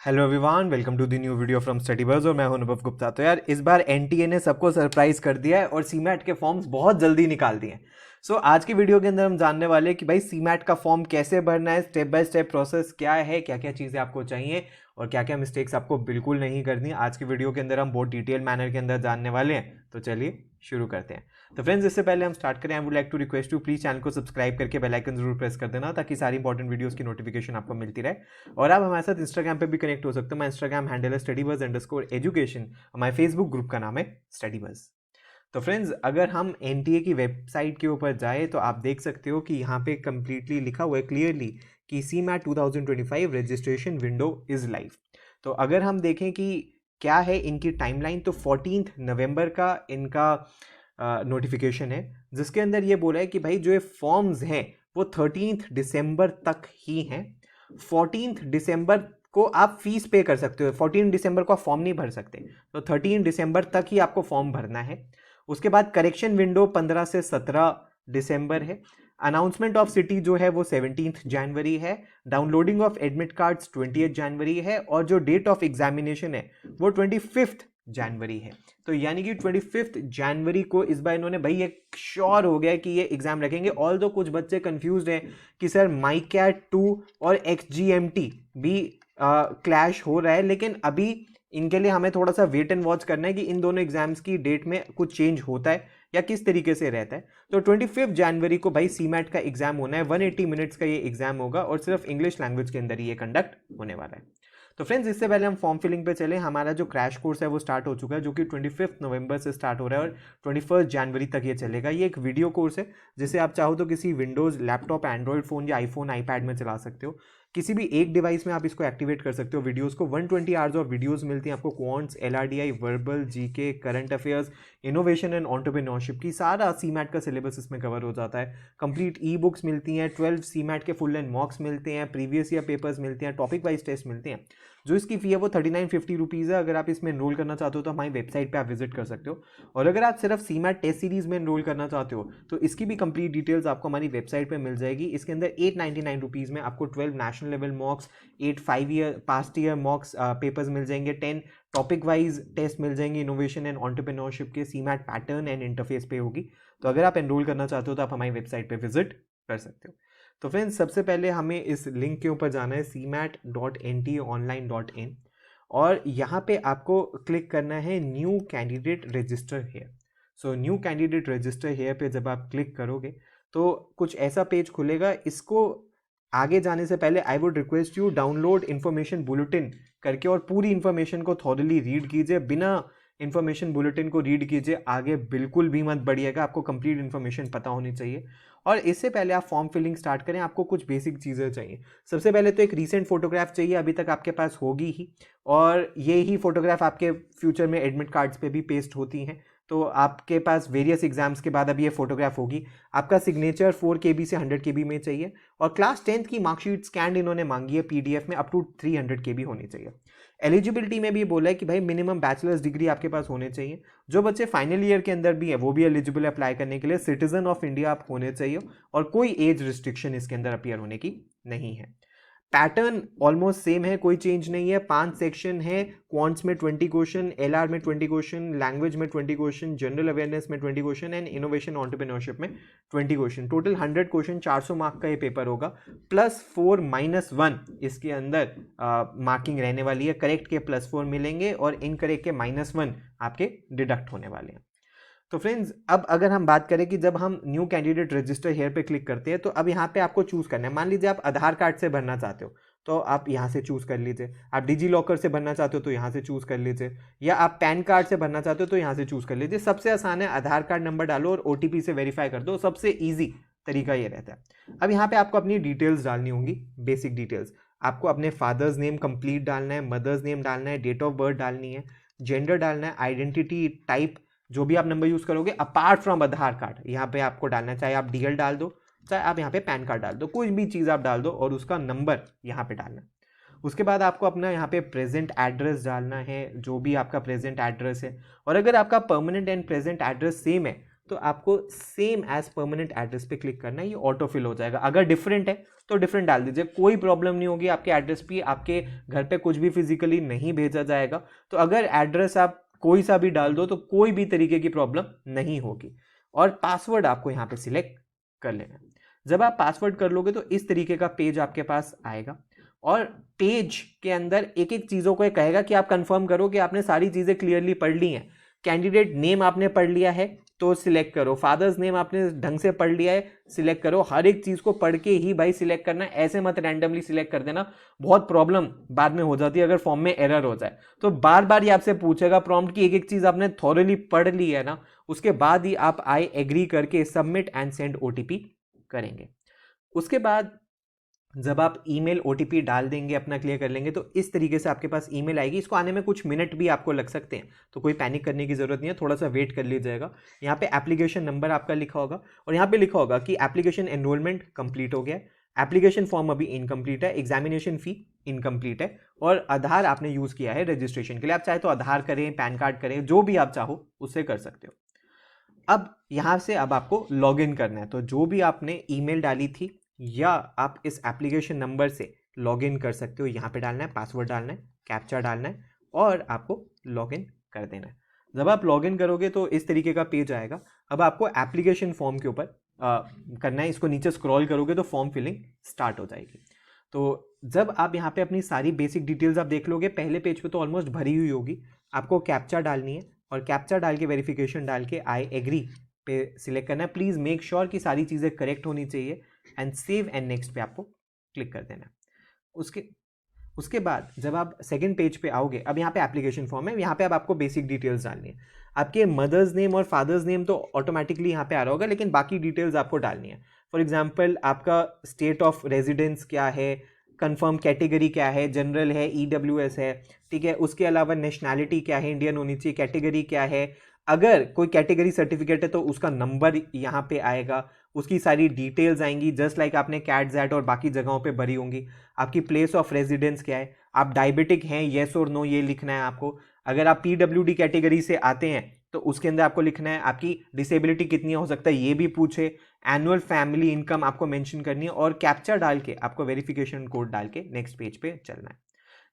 Hello everyone, welcome to the new video from study buzz और मैं हूं अनुभव गुप्ता। तो यार इस बार एनटीए ने सबको सरप्राइज कर दिया है और सीमैट के फॉर्म्स बहुत जल्दी निकाल दिए हैं। सो आज की वीडियो के अंदर हम जानने वाले हैं कि भाई सीमैट का फॉर्म कैसे भरना है, स्टेप बाय स्टेप प्रोसेस क्या है, क्या क्या चीज़ें आपको चाहिए और क्या क्या मिस्टेक्स आपको बिल्कुल नहीं करनी। आज की वीडियो के अंदर हम बहुत डिटेल मैनर के अंदर जानने वाले हैं। तो चलिए शुरू करते हैं। तो फ्रेंड्स, इससे पहले हम स्टार्ट करें, I would like to request you please channel को सब्सक्राइब करके बेल आइकन जरूर प्रेस कर देना ताकि सारी इंपॉर्टेंट वीडियोस की नोटिफिकेशन आपको मिलती रहे। और आप हमारे साथ इंस्टाग्राम पे भी कनेक्ट हो सकते हो। माय इंस्टाग्राम हैंडल है StudyBuzz_education और हमारे फेसबुक ग्रुप का नाम है StudyBuzz। तो फ्रेंड्स, अगर हम एनटीए की वेबसाइट के ऊपर जाए तो आप देख सकते हो कि यहाँ पे कंप्लीटली लिखा हुआ है क्लियरली कि CMAT 2025 registration window is live. तो अगर हम देखें कि क्या है इनकी टाइमलाइन, तो 14 नवंबर का इनका नोटिफिकेशन है जिसके अंदर ये बोला है कि भाई जो ये फॉर्म्स हैं वो 13 दिसंबर तक ही हैं। 14 दिसंबर को आप फीस पे कर सकते हो, 14 दिसंबर को आप फॉर्म नहीं भर सकते। तो 13 दिसंबर तक ही आपको फॉर्म भरना है। उसके बाद करेक्शन विंडो 15 से 17 दिसंबर है। अनाउंसमेंट ऑफ सिटी जो है वो 17 जनवरी है। डाउनलोडिंग ऑफ एडमिट कार्ड्स 20 जनवरी है और जो डेट ऑफ एग्जामिनेशन है वो 25 जनवरी है। तो यानी कि 25 जनवरी को इस बार इन्होंने भाई ये श्योर हो गया कि ये एग्जाम रखेंगे। ऑल दो कुछ बच्चे कंफ्यूज हैं कि सर माईकैट 2 और XGMT भी क्लैश हो रहा है, लेकिन अभी इनके लिए हमें थोड़ा सा वेट एंड वॉच करना है कि इन दोनों एग्जाम्स की डेट में कुछ चेंज होता है या किस तरीके से रहता है। तो 25 जनवरी को भाई सीमैट का एग्जाम होना है। 180 मिनट्स का ये एग्जाम होगा और सिर्फ इंग्लिश लैंग्वेज के अंदर ही ये कंडक्ट होने वाला है। तो फ्रेंड्स, इससे पहले हम फॉर्म फिलिंग पे चले। हमारा जो क्रैश कोर्स है वो स्टार्ट हो चुका है जो कि 25 नवंबर से स्टार्ट हो रहा है और 21 जनवरी तक ये चलेगा। ये एक वीडियो कोर्स है जिसे आप चाहो तो किसी विंडोज़ लैपटॉप, एंड्रॉयड फ़ोन या आईफोन, आईपैड में चला सकते हो। किसी भी एक डिवाइस में आप इसको एक्टिवेट कर सकते हो। वीडियोस को 120 आवर्स ऑफ वीडियोस मिलती हैं आपको। Quants, LRDI, verbal, GK, current affairs, innovation and entrepreneurship की सारा सीमैट का सिलेबस इसमें कवर हो जाता है। कंप्लीट ई बुक्स मिलती हैं, 12 सीमैट के फुल लेंथ मॉक्स मिलते हैं, प्रीवियस ईयर पेपर्स मिलते हैं, टॉपिक वाइज टेस्ट मिलते हैं। जो इसकी फी है वो 3950 रुपीज़ है। अगर आप इसमें एनरोल करना चाहते हो तो हमारी वेबसाइट पे आप विजिट कर सकते हो। और अगर आप सिर्फ सीमैट टेस्ट सीरीज में एनरोल करना चाहते हो तो इसकी भी कंप्लीट डिटेल्स आपको हमारी वेबसाइट पे मिल जाएगी। इसके अंदर 899 रुपीज़ में आपको 12 national level mocks, 8 5 year past year mocks papers मिल जाएंगे, 10 टॉपिक वाइज टेस्ट मिल जाएंगे। इनोवेशन एंड एंटरप्रेन्योरशिप के सीमैट पैटर्न एंड इंटरफेस पे होगी। तो अगर आप एनरोल करना चाहते हो तो आप हमारी वेबसाइट पे विजिट कर सकते हो। तो फ्रेंड्स, सबसे पहले हमें इस लिंक के ऊपर जाना है cmat.nteonline.in और यहाँ पे आपको क्लिक करना है new candidate register here. So new candidate register here पे जब आप क्लिक करोगे तो कुछ ऐसा पेज खुलेगा। इसको आगे जाने से पहले I would request you download information bulletin करके और पूरी इन्फॉर्मेशन को थॉरली रीड कीजिए। बिना इन्फॉर्मेशन बुलेटिन को रीड कीजिए आगे बिल्कुल भी मत बढ़िएगा। आपको कंप्लीट इन्फॉर्मेशन पता होनी चाहिए। और इससे पहले आप फॉर्म फिलिंग स्टार्ट करें, आपको कुछ बेसिक चीज़ें चाहिए। सबसे पहले तो एक रीसेंट फोटोग्राफ चाहिए, अभी तक आपके पास होगी ही, और ये ही फोटोग्राफ आपके फ्यूचर में एडमिट कार्ड्स पे भी पेस्ट होती हैं। तो आपके पास वेरियस एग्जाम्स के बाद अभी ये फोटोग्राफ होगी। आपका सिग्नेचर 4 KB से 100 KB में चाहिए और क्लास 10th की मार्कशीट स्कैंड इन्होंने मांगी है PDF में, अप टू 300 KB होनी चाहिए। एलिजिबिलिटी में भी बोला है कि भाई मिनिमम बैचलर्स डिग्री आपके पास होने चाहिए। जो बच्चे फाइनल ईयर के अंदर भी है वो भी एलिजिबल है अप्लाई करने के लिए। सिटीजन ऑफ इंडिया आप होने चाहिए और कोई एज रिस्ट्रिक्शन इसके अंदर अपीयर होने की नहीं है। पैटर्न ऑलमोस्ट सेम है, कोई चेंज नहीं है। 5 सेक्शन है। क्वांट्स में 20 क्वेश्चन, LR में 20 क्वेश्चन, लैंग्वेज में 20 क्वेश्चन, जनरल अवेयरनेस में 20 क्वेश्चन एंड इनोवेशन एंटरप्रेन्योरशिप में 20 क्वेश्चन। टोटल 100 क्वेश्चन, 400 मार्क का ये पेपर होगा। +4 -1 इसके अंदर मार्किंग रहने वाली है। करेक्ट के +4 मिलेंगे और इनकरेक्ट के -1 आपके डिडक्ट होने वाले हैं। तो फ्रेंड्स, अब अगर हम बात करें कि जब हम न्यू कैंडिडेट रजिस्टर हेयर पे क्लिक करते हैं तो अब यहाँ पे आपको चूज करना है। मान लीजिए आप आधार कार्ड से भरना चाहते हो तो आप यहाँ से चूज कर लीजिए। आप डिजी लॉकर से भरना चाहते हो तो यहाँ से चूज कर लीजिए, या आप पैन कार्ड से भरना चाहते हो तो यहाँ से चूज कर लीजिए। सबसे आसान है, आधार कार्ड नंबर डालो और OTP से वेरीफाई कर दो। सबसे ईजी तरीका ये रहता है। अब यहाँ पे आपको अपनी डिटेल्स डालनी होंगी, बेसिक डिटेल्स। आपको अपने फादर्स नेम कंप्लीट डालना है, मदर्स नेम डालना है, डेट ऑफ बर्थ डालनी है, जेंडर डालना है, आइडेंटिटी टाइप जो भी आप नंबर यूज करोगे अपार्ट फ्रॉम आधार कार्ड यहाँ पे आपको डालना है। चाहे आप DL डाल दो, चाहे आप यहाँ पे पैन कार्ड डाल दो, कोई भी चीज़ आप डाल दो और उसका नंबर यहाँ पे डालना है। उसके बाद आपको अपना यहाँ पे प्रेजेंट एड्रेस डालना है, जो भी आपका प्रेजेंट एड्रेस है। और अगर आपका permanent and present address same है तो आपको सेम एज परमानेंट एड्रेस पे क्लिक करना है, ये ऑटो फिल हो जाएगा। अगर डिफरेंट है तो डिफरेंट डाल दीजिए, कोई प्रॉब्लम नहीं होगी, आपके एड्रेस पे आपके घर पे कुछ भी फिजिकली नहीं भेजा जाएगा। तो अगर एड्रेस आप कोई सा भी डाल दो तो कोई भी तरीके की प्रॉब्लम नहीं होगी। और पासवर्ड आपको यहाँ पे सिलेक्ट कर लेना है। जब आप पासवर्ड कर लोगे तो इस तरीके का पेज आपके पास आएगा, और पेज के अंदर एक एक चीज़ों को ये कहेगा कि आप कंफर्म करो कि आपने सारी चीज़ें क्लियरली पढ़ ली हैं। कैंडिडेट नेम आपने पढ़ लिया है तो सिलेक्ट करो, फादर्स नेम आपने ढंग से पढ़ लिया है सिलेक्ट करो। हर एक चीज़ को पढ़ के ही भाई सिलेक्ट करना है, ऐसे मत रैंडमली सिलेक्ट कर देना, बहुत प्रॉब्लम बाद में हो जाती है अगर फॉर्म में एरर हो जाए। तो बार बार ये आपसे पूछेगा प्रॉम्प्ट की एक एक चीज़ आपने थॉरली पढ़ ली है ना, उसके बाद ही आप आई एग्री करके सबमिट एंड सेंड OTP करेंगे। उसके बाद जब आप ईमेल OTP डाल देंगे, अपना क्लियर कर लेंगे, तो इस तरीके से आपके पास ईमेल आएगी। इसको आने में कुछ मिनट भी आपको लग सकते हैं, तो कोई पैनिक करने की जरूरत नहीं है, थोड़ा सा वेट कर लीजिएगा। यहाँ पे एप्लीकेशन नंबर आपका लिखा होगा और यहाँ पे लिखा होगा कि एप्लीकेशन एनरोलमेंट कंप्लीट हो गया, एप्लीकेशन फॉर्म अभी इनकम्प्लीट है, एग्जामिनेशन फी इनकम्प्लीट है, और आधार आपने यूज किया है रजिस्ट्रेशन के लिए। आप चाहे तो आधार करें, पैन कार्ड करें, जो भी आप चाहो उससे कर सकते हो। अब यहाँ से अब आपको लॉग इन करना है, तो जो भी आपने ईमेल डाली थी या आप इस एप्लीकेशन नंबर से लॉगिन कर सकते हो। यहाँ पे डालना है, पासवर्ड डालना है, कैप्चा डालना है और आपको लॉगिन कर देना है। जब आप लॉगिन करोगे तो इस तरीके का पेज आएगा। अब आपको एप्लीकेशन फॉर्म के ऊपर करना है, इसको नीचे स्क्रॉल करोगे तो फॉर्म फिलिंग स्टार्ट हो जाएगी। तो जब आप यहाँ पे अपनी सारी बेसिक डिटेल्स आप देख लोगे, पहले पेज पे तो ऑलमोस्ट भरी हुई होगी, आपको कैप्चा डालनी है और कैप्चा डाल के वेरिफिकेशन डाल के आई एग्री पे सिलेक्ट करना है। प्लीज़ मेक श्योर कि सारी चीज़ें करेक्ट होनी चाहिए एंड सेव एंड नेक्स्ट पे आपको क्लिक कर देना है। उसके बाद जब आप सेकंड पेज पे आओगे, अब यहाँ पे एप्लीकेशन फॉर्म है, यहाँ पे अब आपको बेसिक डिटेल्स डालनी है। आपके मदर्स नेम और फादर्स नेम तो ऑटोमेटिकली यहाँ पे आ रहा होगा, लेकिन बाकी डिटेल्स आपको डालनी है। फॉर एग्जाम्पल आपका स्टेट ऑफ रेजिडेंस क्या है, कंफर्म कैटेगरी क्या है, जनरल है, EWS है, ठीक है। उसके अलावा नेशनैलिटी क्या है, इंडियन होनी चाहिए, कैटेगरी क्या है, अगर कोई कैटेगरी सर्टिफिकेट है तो उसका नंबर यहाँ पे आएगा, उसकी सारी डिटेल्स आएंगी जस्ट लाइक आपने कैट ज़ैट और बाकी जगहों पे भरी होंगी। आपकी प्लेस ऑफ रेजिडेंस क्या है, आप डायबिटिक हैं येस और नो ये लिखना है आपको। अगर आप PWD कैटेगरी से आते हैं तो उसके अंदर आपको लिखना है, आपकी डिसेबिलिटी कितनी हो सकता है ये भी पूछे, एनुअल फैमिली इनकम आपको मेंशन करनी है और कैप्चा डाल के आपको वेरिफिकेशन कोड डाल के नेक्स्ट पेज पे चलना है।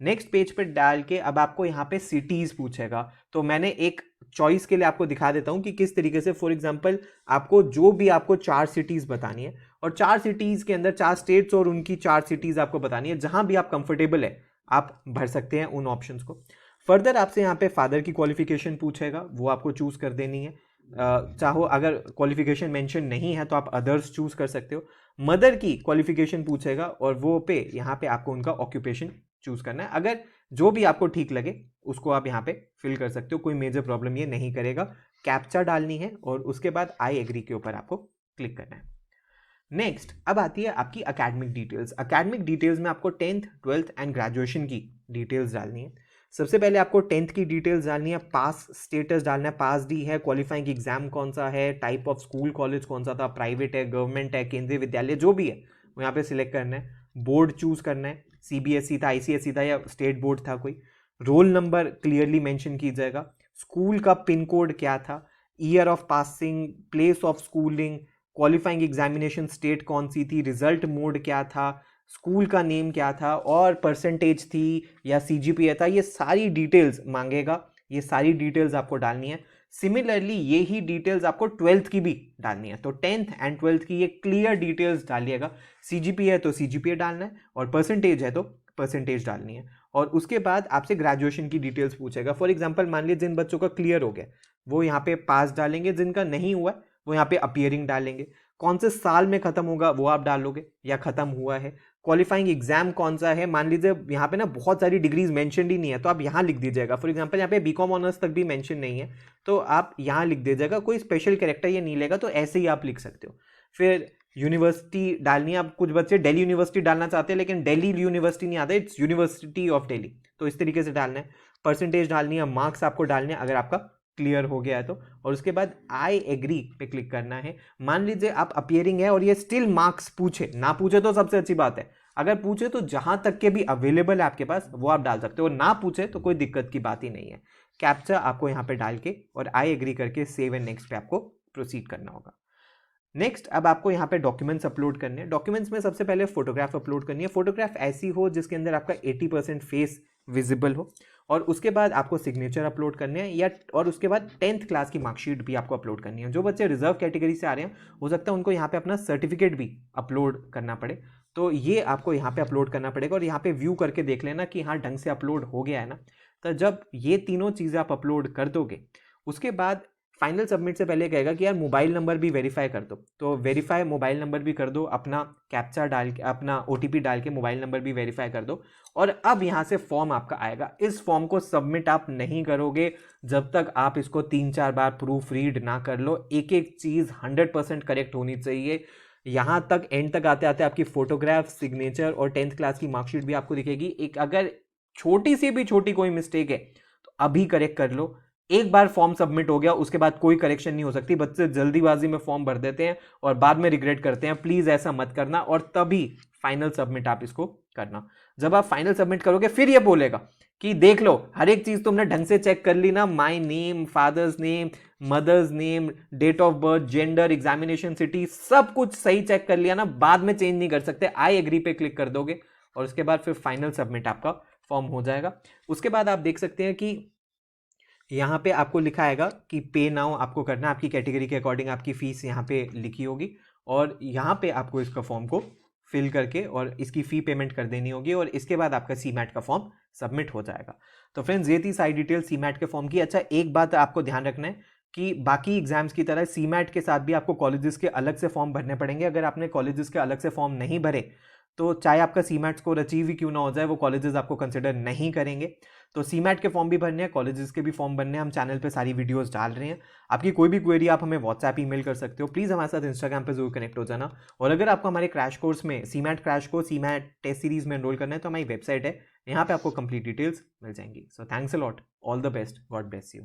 नेक्स्ट पेज पे डाल के अब आपको यहाँ पे सिटीज पूछेगा, तो मैंने एक चॉइस के लिए आपको दिखा देता हूँ कि किस तरीके से। फॉर एग्जांपल आपको जो भी आपको 4 सिटीज बतानी है और 4 सिटीज के अंदर 4 स्टेट्स और उनकी 4 सिटीज आपको बतानी है, जहां भी आप कंफर्टेबल है आप भर सकते हैं उन ऑप्शंस को। फर्दर आपसे यहाँ पे फादर की क्वालिफिकेशन पूछेगा, वो आपको चूज कर देनी है। चाहो अगर क्वालिफिकेशन मेंशन नहीं है तो आप अदर्स चूज कर सकते हो। मदर की क्वालिफिकेशन पूछेगा और वो पे यहाँ पे आपको उनका ऑक्यूपेशन चूज करना है। अगर जो भी आपको ठीक लगे उसको आप यहाँ पे फिल कर सकते हो, कोई मेजर प्रॉब्लम ये नहीं करेगा। कैप्चा डालनी है और उसके बाद आई एग्री के ऊपर आपको क्लिक करना है। नेक्स्ट अब आती है आपकी अकेडमिक डिटेल्स। अकेडमिक डिटेल्स में आपको 10th 12th एंड ग्रेजुएशन की डिटेल्स डालनी है। सबसे पहले आपको 10th की डिटेल्स डालनी है, पास स्टेटस डालना है, पास डी है, क्वालिफाइंग एग्जाम कौन सा है, टाइप ऑफ स्कूल कॉलेज कौन सा था, प्राइवेट है, गवर्नमेंट है, केंद्रीय विद्यालय जो भी है वो यहाँ पे सिलेक्ट करना है। बोर्ड चूज करना है, CBSE था, ICSE था या स्टेट बोर्ड था कोई। रोल नंबर क्लियरली मेंशन कीजिएगा, स्कूल का पिन कोड क्या था, year of passing, place of schooling, qualifying examination state कौन सी थी, रिजल्ट मोड क्या था, स्कूल का नेम क्या था और परसेंटेज थी या CGPA था, ये सारी डिटेल्स मांगेगा। ये सारी डिटेल्स आपको डालनी है। सिमिलरली ये ही डिटेल्स आपको 12th की भी डालनी है, तो 10th एंड 12th की ये क्लियर डिटेल्स डालिएगा। CGPA है तो CGPA डालना है और परसेंटेज है तो परसेंटेज डालनी है। और उसके बाद आपसे ग्रेजुएशन की डिटेल्स पूछेगा। फॉर एग्जांपल मान लीजिए जिन बच्चों का क्लियर हो गया वो यहाँ पे पास डालेंगे, जिनका नहीं हुआ वो यहाँ पे अपीयरिंग डालेंगे, कौन से साल में खत्म होगा वो आप डालोगे या खत्म हुआ है, क्वालिफाइंग एग्जाम कौन सा है। मान लीजिए यहाँ पे ना बहुत सारी डिग्रीज मेंशन ही नहीं है तो आप यहाँ लिख दीजिएगा। फॉर एग्जांपल यहाँ पे BCom ऑनर्स तक भी मेंशन नहीं है तो आप यहाँ लिख दीजिएगा। कोई स्पेशल कैरेक्टर ये नहीं लेगा तो ऐसे ही आप लिख सकते हो। फिर यूनिवर्सिटी डालनी है, आप कुछ बच्चे दिल्ली यूनिवर्सिटी डालना चाहते हैं लेकिन दिल्ली यूनिवर्सिटी नहीं आता, इट्स यूनिवर्सिटी ऑफ दिल्ली, तो इस तरीके से डालना है। परसेंटेज डालनी है, मार्क्स आपको डालने हैं अगर आपका क्लियर हो गया है तो, और उसके बाद आई एग्री पे क्लिक करना है। मान लीजिए आप अपीयरिंग है और ये स्टिल मार्क्स पूछे, ना पूछे तो सबसे अच्छी बात है, अगर पूछे तो जहां तक के भी अवेलेबल है आपके पास वो आप डाल सकते हो, ना पूछे तो कोई दिक्कत की बात ही नहीं है। कैप्चा आपको यहाँ पे डाल के और आई एग्री करके सेव एंड नेक्स्ट पे आपको प्रोसीड करना होगा। नेक्स्ट, अब आपको यहाँ पे डॉक्यूमेंट्स अपलोड करने हैं। डॉक्यूमेंट्स में सबसे पहले फोटोग्राफ अपलोड करनी है। फोटोग्राफ ऐसी हो जिसके अंदर आपका 80% फेस विजिबल हो, और उसके बाद आपको सिग्नेचर अपलोड करने हैं या और उसके बाद 10th क्लास की मार्कशीट भी आपको अपलोड करनी है। जो बच्चे रिजर्व कैटेगरी से आ रहे हैं हो सकता है उनको यहाँ पे अपना सर्टिफिकेट भी अपलोड करना पड़े, तो ये आपको यहाँ पे अपलोड करना पड़ेगा। और यहाँ पे व्यू करके देख लेना कि हाँ ढंग से अपलोड हो गया है ना। तो जब ये तीनों चीज़ें आप अपलोड कर दोगे, उसके बाद फाइनल सबमिट से पहले कहेगा कि यार मोबाइल नंबर भी वेरीफाई कर दो, तो वेरीफाई मोबाइल नंबर भी कर दो, अपना कैप्चा डाल के, अपना OTP डाल के मोबाइल नंबर भी वेरीफाई कर दो। और अब यहाँ से फॉर्म आपका आएगा। इस फॉर्म को सबमिट आप नहीं करोगे जब तक आप इसको 3-4 बार प्रूफ रीड ना कर लो। एक एक चीज़ 100% करेक्ट होनी चाहिए। यहाँ तक एंड तक आते आते आपकी फोटोग्राफ, सिग्नेचर और 10th क्लास की मार्कशीट भी आपको दिखेगी। एक अगर छोटी सी भी छोटी कोई मिस्टेक है तो अभी करेक्ट कर लो। एक बार फॉर्म सबमिट हो गया उसके बाद कोई करेक्शन नहीं हो सकती। बच्चे जल्दीबाजी में फॉर्म भर देते हैं और बाद में रिग्रेट करते हैं। प्लीज ऐसा मत करना, और तभी फाइनल सबमिट आप इसको करना। जब आप फाइनल सबमिट करोगे फिर ये बोलेगा कि देख लो हर एक चीज तुमने ढंग से चेक कर ली ना, my name, father's name, mother's name, date of birth, gender, examination city, सब कुछ सही चेक कर लिया ना, बाद में चेंज नहीं कर सकते। आई एग्री पे क्लिक कर दोगे और उसके बाद फिर फाइनल सबमिट आपका फॉर्म हो जाएगा। उसके बाद आप देख सकते हैं कि यहाँ पे आपको लिखा आएगा कि पे नाउ आपको करना है। आपकी कैटेगरी के अकॉर्डिंग आपकी फीस यहाँ पे लिखी होगी, और यहाँ पे आपको इसका फॉर्म को फिल करके और इसकी फी पेमेंट कर देनी होगी, और इसके बाद आपका सीमैट का फॉर्म सबमिट हो जाएगा। तो फ्रेंड्स ये थी सारी डिटेल सीमैट के फॉर्म की। अच्छा, एक बात आपको ध्यान रखना है कि बाकी एग्जाम्स की तरह सीमैट के साथ भी आपको कॉलेजेस के अलग से फॉर्म भरने पड़ेंगे। अगर आपने कॉलेजेस के अलग से फॉर्म नहीं भरे तो चाहे आपका सीमैट स्कोर अचीव ही क्यों ना हो जाए, वो कॉलेजेस आपको कंसिडर नहीं करेंगे। तो सीमैट के फॉर्म भी भरने हैं, कॉलेजेस के भी फॉर्म भरने हैं। हम चैनल पे सारी वीडियोस डाल रहे हैं। आपकी कोई भी क्वेरी आप हमें व्हाट्सएप ईमेल कर सकते हो। प्लीज़ हमारे साथ इंस्टाग्राम पे जरूर कनेक्ट हो जाना। और अगर आपको हमारे क्रैश कोर्स में CMAT crash course, CMAT test series में एनरोल करना है तो हमारी वेबसाइट है, यहाँ पे आपको कंप्लीट डिटेल्स मिल जाएंगी। So thanks a lot, all the best, God bless you.